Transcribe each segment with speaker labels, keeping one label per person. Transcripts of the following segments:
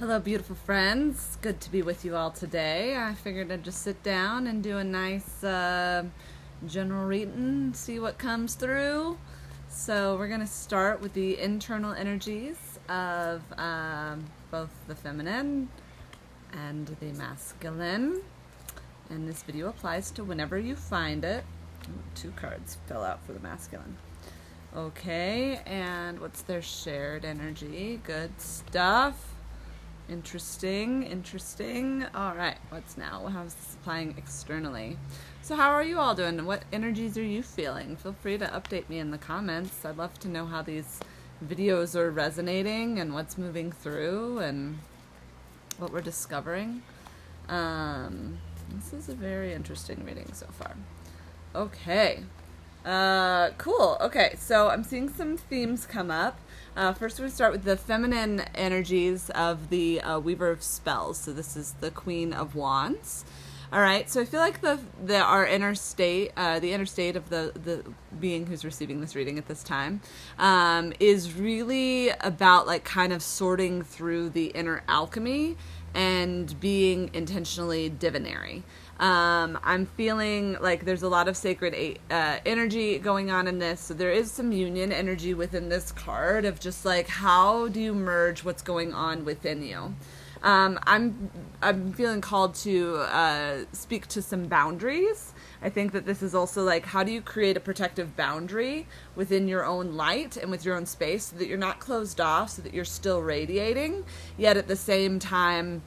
Speaker 1: Hello, beautiful friends. Good to be with you all today. I figured I'd just sit down and do a nice general reading, see what comes through. So we're going to start with the internal energies of both the feminine and the masculine. And this video applies to whenever you find it. Ooh, 2 cards fell out for the masculine. Okay, and what's their shared energy? Good stuff. Interesting. All right, what's now? How's this applying externally? So how are you all doing? What energies are you feeling? Feel free to update me in the comments. I'd love to know how these videos are resonating and what's moving through and what we're discovering. This is a very interesting reading so far. Okay. Cool. Okay, so I'm seeing some themes come up. First, we start with the feminine energies of the Weaver of Spells. So this is the Queen of Wands. All right. So I feel like our inner state, the inner state of the being who's receiving this reading at this time, is really about like kind of sorting through the inner alchemy and being intentionally divinary. I'm feeling like there's a lot of sacred energy going on in this. So there is some union energy within this card of just like, how do you merge what's going on within you? I'm feeling called to speak to some boundaries. I think that this is also like, how do you create a protective boundary within your own light and with your own space so that you're not closed off, so that you're still radiating, yet at the same time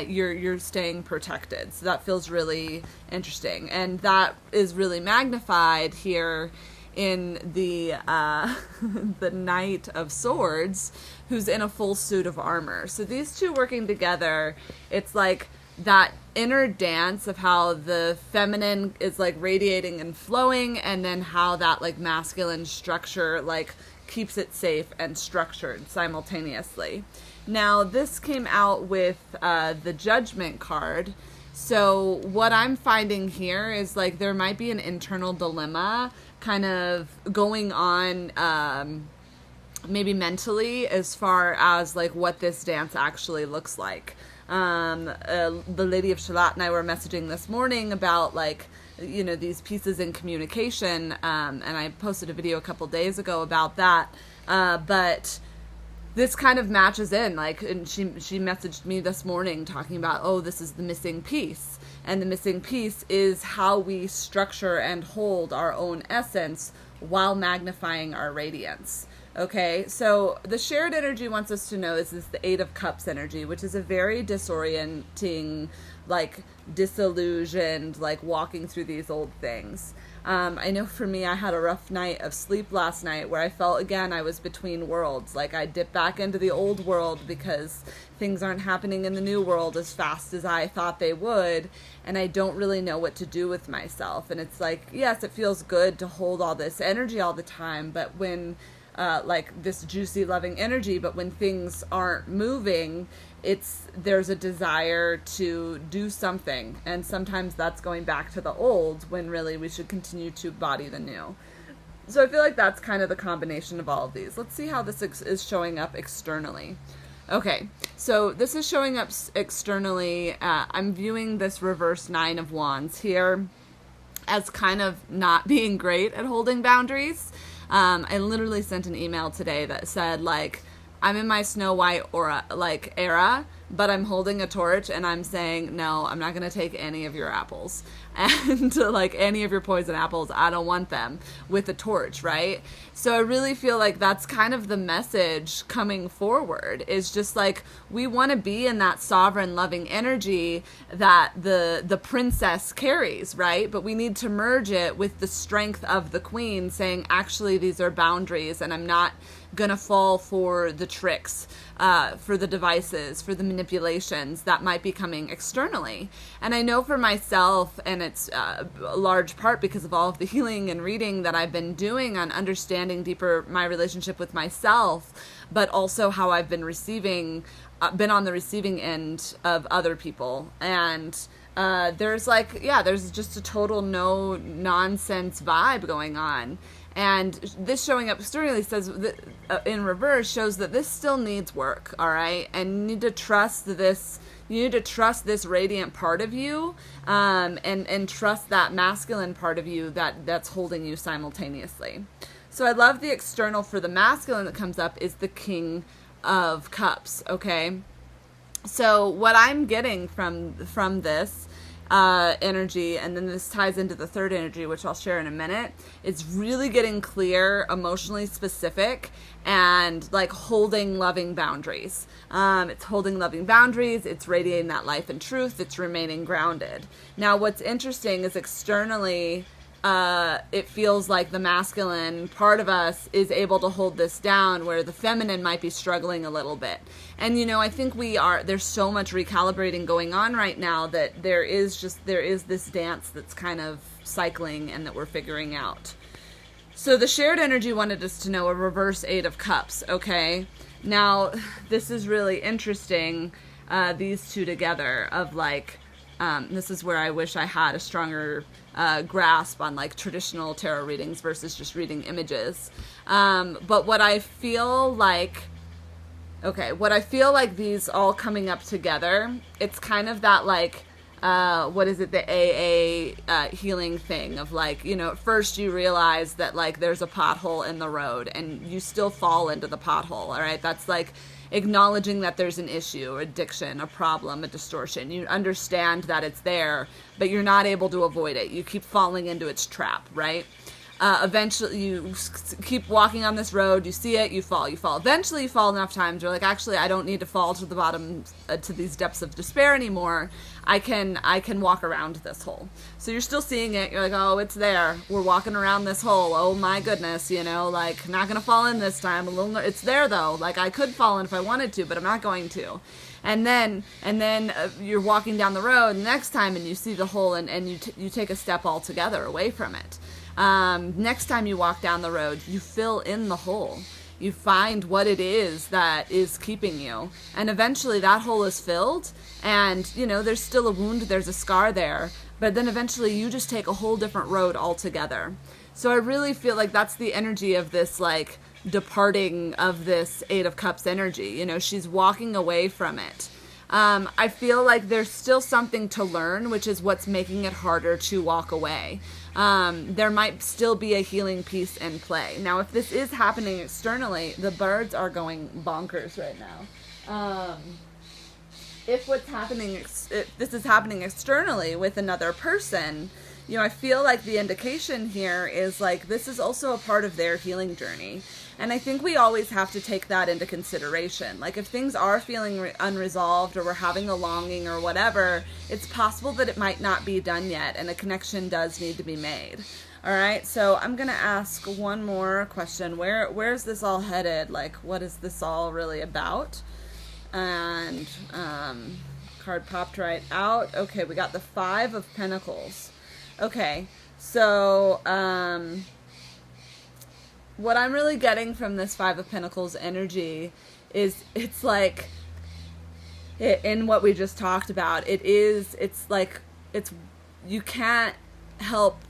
Speaker 1: you're staying protected. So that feels really interesting, and that is really magnified here in the the Knight of Swords, who's in a full suit of armor. So these two working together, it's like that inner dance of how the feminine is like radiating and flowing, and then how that like masculine structure like keeps it safe and structured simultaneously. Now, this came out with the Judgment card. So what I'm finding here is like there might be an internal dilemma kind of going on maybe mentally as far as like what this dance actually looks like. The Lady of Shalott and I were messaging this morning about like, you know, these pieces in communication, and I posted a video a couple days ago about that, but this kind of matches in, like, and she messaged me this morning talking about, oh, this is the missing piece, and the missing piece is how we structure and hold our own essence while magnifying our radiance. Okay, so the shared energy wants us to know is this the 8 of Cups energy, which is a very disorienting, like disillusioned, like walking through these old things. I know for me, I had a rough night of sleep last night where I felt, again, I was between worlds. Like I dipped back into the old world because things aren't happening in the new world as fast as I thought they would. And I don't really know what to do with myself. And it's like, yes, it feels good to hold all this energy all the time. But when, like this juicy, loving energy, but when things aren't moving, there's a desire to do something, and sometimes that's going back to the old when really we should continue to embody the new. So I feel like that's kind of the combination of all of these. Let's see how this is showing up externally. Okay, so this is showing up externally. I'm viewing this reverse 9 of Wands here as kind of not being great at holding boundaries. I literally sent an email today that said, like, I'm in my Snow White aura, like, era, but I'm holding a torch and I'm saying, no, I'm not going to take any of your apples. And like any of your poison apples, I don't want them, with a torch, right? So I really feel like that's kind of the message coming forward, is just like, we want to be in that sovereign loving energy that the princess carries, right? But we need to merge it with the strength of the queen, saying, actually, these are boundaries, and I'm not gonna fall for the tricks, for the devices, for the manipulations that might be coming externally. And I know for myself, and it's a large part because of all of the healing and reading that I've been doing on understanding deeper my relationship with myself, but also how I've been been on the receiving end of other people. And there's like, yeah, there's just a total no nonsense vibe going on. And this showing up externally says that, in reverse, shows that this still needs work, all right? And you need to trust this. You need to trust this radiant part of you, and trust that masculine part of you that's holding you simultaneously. So I love the external for the masculine that comes up is the King of Cups, okay? So what I'm getting from this energy, and then this ties into the third energy, which I'll share in a minute, it's really getting clear, emotionally specific, and like holding loving boundaries. It's holding loving boundaries, it's radiating that life and truth, it's remaining grounded. Now what's interesting is externally, it feels like the masculine part of us is able to hold this down, where the feminine might be struggling a little bit. And, you know, I think there's so much recalibrating going on right now that there is this dance that's kind of cycling and that we're figuring out. So the shared energy wanted us to know a reverse 8 of Cups, okay? Now, this is really interesting, these two together of like, this is where I wish I had a stronger grasp on like traditional tarot readings versus just reading images. But what I feel like these all coming up together, it's kind of that like, what is it, the AA healing thing of like, you know, at first you realize that like there's a pothole in the road and you still fall into the pothole, all right? That's like acknowledging that there's an issue, addiction, a problem, a distortion. You understand that it's there, but you're not able to avoid it. You keep falling into its trap, right? Eventually you keep walking on this road, you see it, you fall. Eventually you fall enough times, you're like, actually, I don't need to fall to the bottom, to these depths of despair anymore. I can walk around this hole. So you're still seeing it, you're like, oh, it's there. We're walking around this hole. Oh my goodness, you know, like, not gonna fall in this time. It's there though. Like, I could fall in if I wanted to, but I'm not going to. And then you're walking down the road next time and you see the hole and you take a step altogether away from it. Next time you walk down the road, you fill in the hole. You find what it is that is keeping you. And eventually that hole is filled and, you know, there's still a wound, there's a scar there, but then eventually you just take a whole different road altogether. So I really feel like that's the energy of this, like, departing of this 8 of Cups energy. You know, she's walking away from it. I feel like there's still something to learn, which is what's making it harder to walk away. There might still be a healing piece in play. Now, if this is happening externally, the birds are going bonkers right now. If this is happening externally with another person, you know, I feel like the indication here is like this is also a part of their healing journey. And I think we always have to take that into consideration. Like if things are feeling unresolved or we're having a longing or whatever, it's possible that it might not be done yet and a connection does need to be made. All right, so I'm going to ask one more question. Where's this all headed? Like, what is this all really about? And card popped right out. Okay, we got the 5 of Pentacles. Okay, so what I'm really getting from this 5 of Pentacles energy is it's like, in what we just talked about, you can't help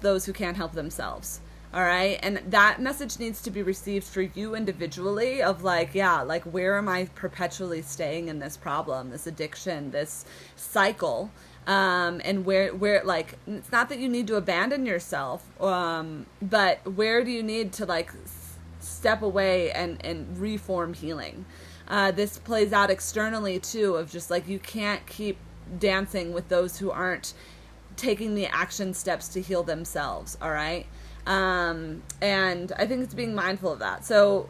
Speaker 1: those who can't help themselves. All right. And that message needs to be received for you individually of like, yeah, like where am I perpetually staying in this problem, this addiction, this cycle? And where like, it's not that you need to abandon yourself, but where do you need to like step away and reform healing? This plays out externally too, of just like, you can't keep dancing with those who aren't taking the action steps to heal themselves. All right. And I think it's being mindful of that. So,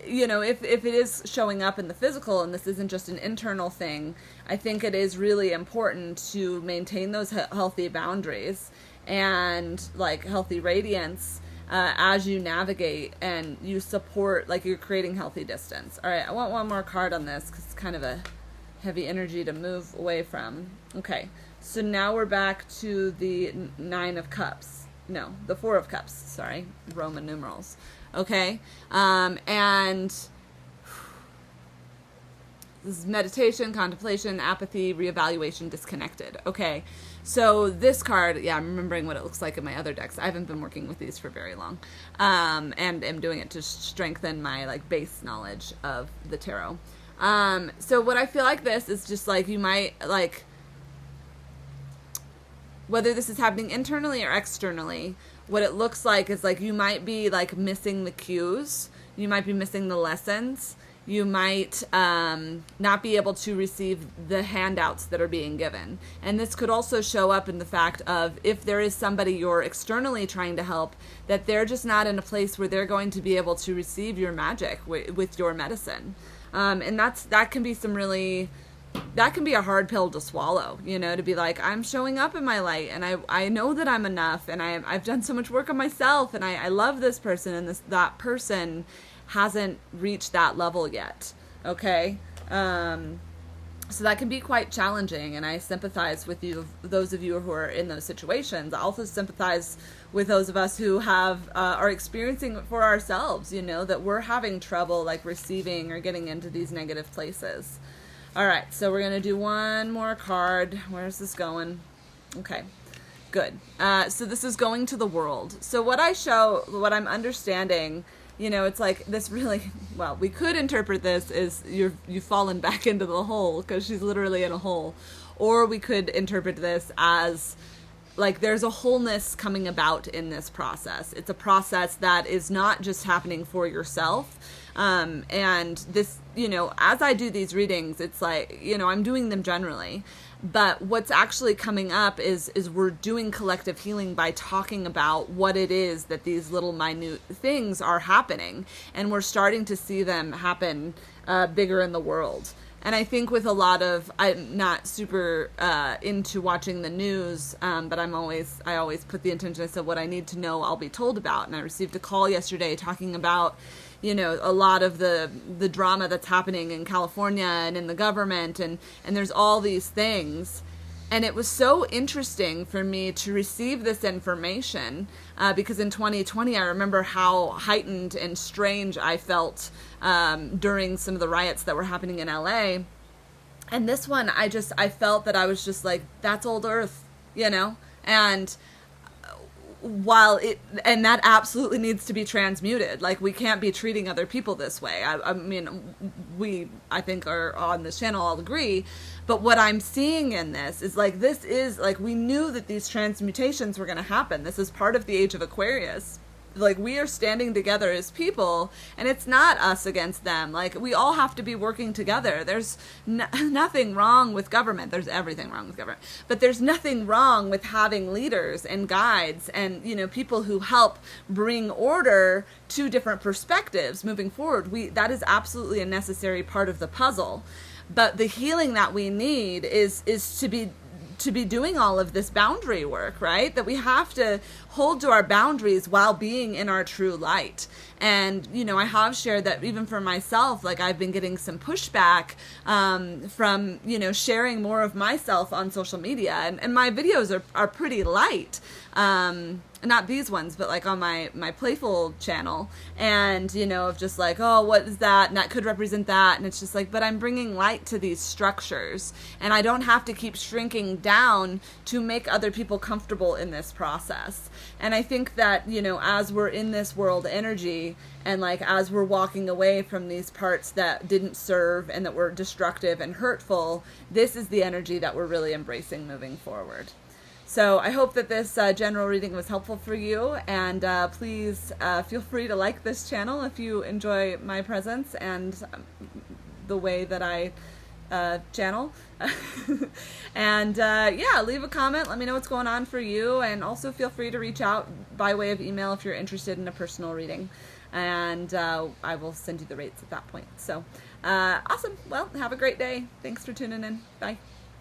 Speaker 1: you know, if it is showing up in the physical and this isn't just an internal thing, I think it is really important to maintain those healthy boundaries and like healthy radiance as you navigate and you support, like you're creating healthy distance. All right, I want one more card on this because it's kind of a heavy energy to move away from. Okay, so now we're back to the 9 of Cups. No, the 4 of Cups, sorry, Roman numerals. Okay, and This is meditation, contemplation, apathy, reevaluation, disconnected. Okay, so this card, yeah, I'm remembering what it looks like in my other decks. I haven't been working with these for very long, and am doing it to strengthen my like base knowledge of the tarot. So what I feel like this is just like you might like, whether this is happening internally or externally, what it looks like is like you might be like missing the cues, you might be missing the lessons. You might not be able to receive the handouts that are being given. And this could also show up in the fact of if there is somebody you're externally trying to help, that they're just not in a place where they're going to be able to receive your magic with your medicine. And that can be that can be a hard pill to swallow, you know, to be like, I'm showing up in my light and I know that I'm enough and I've done so much work on myself and I love this person and that person hasn't reached that level yet. Okay. So that can be quite challenging, and I sympathize with you, those of you who are in those situations. I also sympathize with those of us who are experiencing it for ourselves, you know, that we're having trouble like receiving or getting into these negative places. All right, so we're going to do one more card. Where's this going? Okay, good. So this is going to the world. So what I'm understanding, you know, it's like this really, well, we could interpret this as you've fallen back into the hole because she's literally in a hole. Or we could interpret this as like there's a wholeness coming about in this process. It's a process that is not just happening for yourself. And this, you know, as I do these readings, it's like, you know, I'm doing them generally. But what's actually coming up is we're doing collective healing by talking about what it is that these little minute things are happening. And we're starting to see them happen bigger in the world. And I think with a lot of, I'm not super into watching the news, but I always put the intention, I said, what I need to know, I'll be told about. And I received a call yesterday talking about, you know, a lot of the drama that's happening in California and in the government, and there's all these things. And it was so interesting for me to receive this information because in 2020, I remember how heightened and strange I felt during some of the riots that were happening in LA. And this one, I felt that I was just like, that's old Earth, you know? And and that absolutely needs to be transmuted. Like, we can't be treating other people this way. I mean, I think are on this channel all agree. But what I'm seeing in this is like, this is like, we knew that these transmutations were going to happen. This is part of the age of Aquarius. Like, we are standing together as people, and it's not us against them. Like, we all have to be working together. There's nothing wrong with government. There's everything wrong with government. But there's nothing wrong with having leaders and guides and, you know, people who help bring order to different perspectives moving forward. That is absolutely a necessary part of the puzzle. But the healing that we need is to be doing all of this boundary work, right? That we have to hold to our boundaries while being in our true light. And, you know, I have shared that even for myself, like, I've been getting some pushback from, you know, sharing more of myself on social media. And my videos are pretty light. Not these ones, but like on my playful channel, and, you know, of just like, oh, what is that? And that could represent that. And it's just like, but I'm bringing light to these structures, and I don't have to keep shrinking down to make other people comfortable in this process. And I think that, you know, as we're in this world energy, and like, as we're walking away from these parts that didn't serve and that were destructive and hurtful, this is the energy that we're really embracing moving forward. So I hope that this general reading was helpful for you, and please feel free to like this channel if you enjoy my presence and the way that I channel. And yeah, leave a comment. Let me know what's going on for you, and also feel free to reach out by way of email if you're interested in a personal reading, and I will send you the rates at that point. So awesome. Well, have a great day. Thanks for tuning in. Bye.